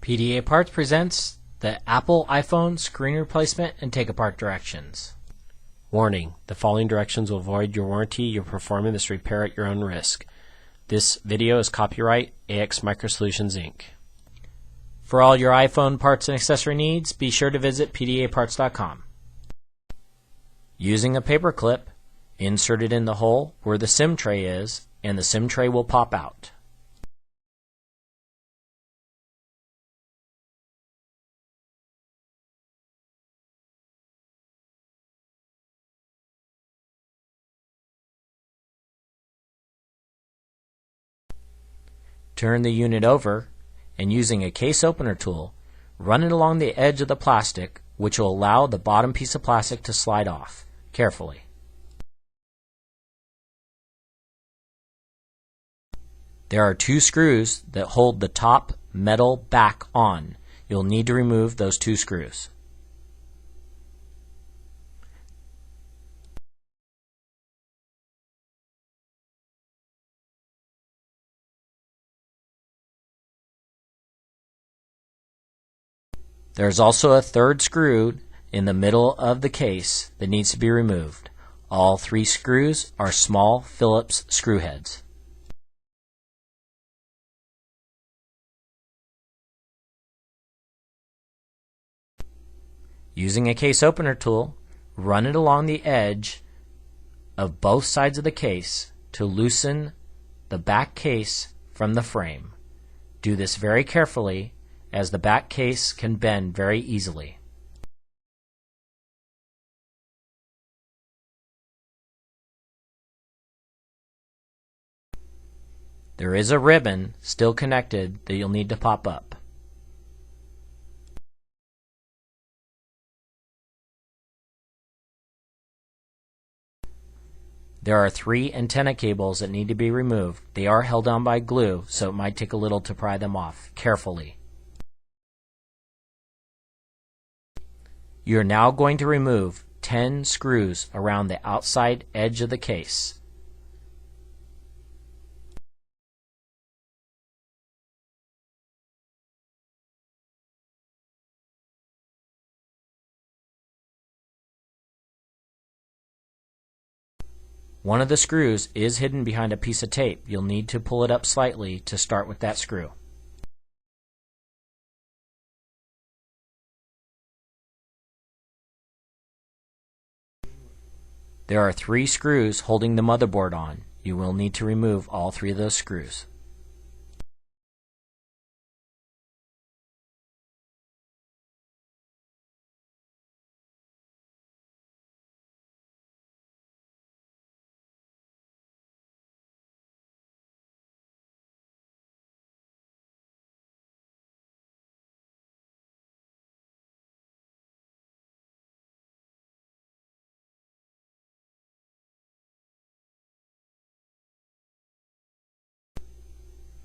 PDA Parts presents the Apple iPhone screen replacement and take-apart directions. Warning: the following directions will void your warranty. You're performing this repair at your own risk. This video is copyright AX Microsolutions Inc. For all your iPhone parts and accessory needs, be sure to visit pdaparts.com. Using a paper clip, insert it in the hole where the SIM tray is, and the SIM tray will pop out. Turn the unit over, and using a case opener tool, run it along the edge of the plastic, which will allow the bottom piece of plastic to slide off, carefully. There are two screws that hold the top metal back on. You'll need to remove those two screws. There's also a third screw in the middle of the case that needs to be removed. All three screws are small Phillips screw heads. Using a case opener tool, run it along the edge of both sides of the case to loosen the back case from the frame. Do this very carefully, as the back case can bend very easily. There is a ribbon still connected that you'll need to pop up. There are three antenna cables that need to be removed. They are held down by glue, so it might take a little to pry them off carefully. You're now going to remove 10 screws around the outside edge of the case. One of the screws is hidden behind a piece of tape. You'll need to pull it up slightly to start with that screw. There are three screws holding the motherboard on. You will need to remove all three of those screws.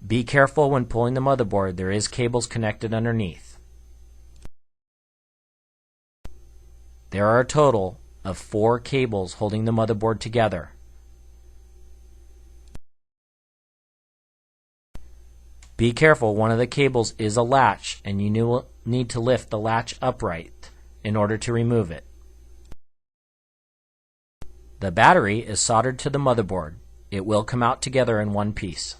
Be careful when pulling the motherboard. There is cables connected underneath. There are a total of 4 cables holding the motherboard together. Be careful, one of the cables is a latch, and you need to lift the latch upright in order to remove it. The battery is soldered to the motherboard. It will come out together in one piece.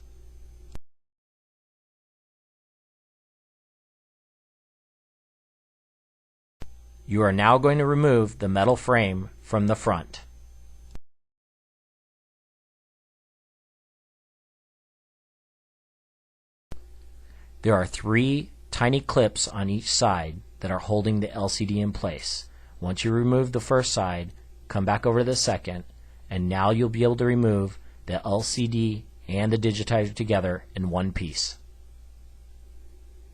You are now going to remove the metal frame from the front. There are 3 tiny clips on each side that are holding the LCD in place. Once you remove the first side, come back over to the second, and now you'll be able to remove the LCD and the digitizer together in one piece.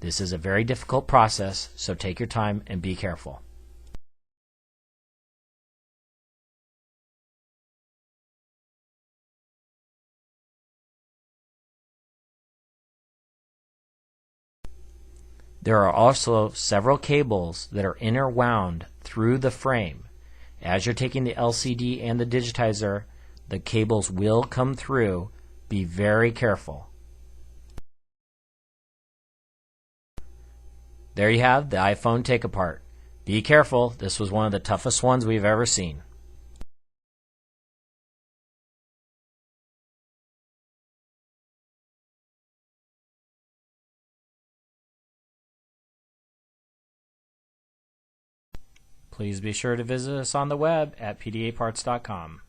This is a very difficult process, so take your time and be careful. There are also several cables that are interwound through the frame. As you're taking the LCD and the digitizer, the cables will come through. Be very careful. There you have the iPhone take-apart. Be careful, this was one of the toughest ones we've ever seen. Please be sure to visit us on the web at pdaparts.com.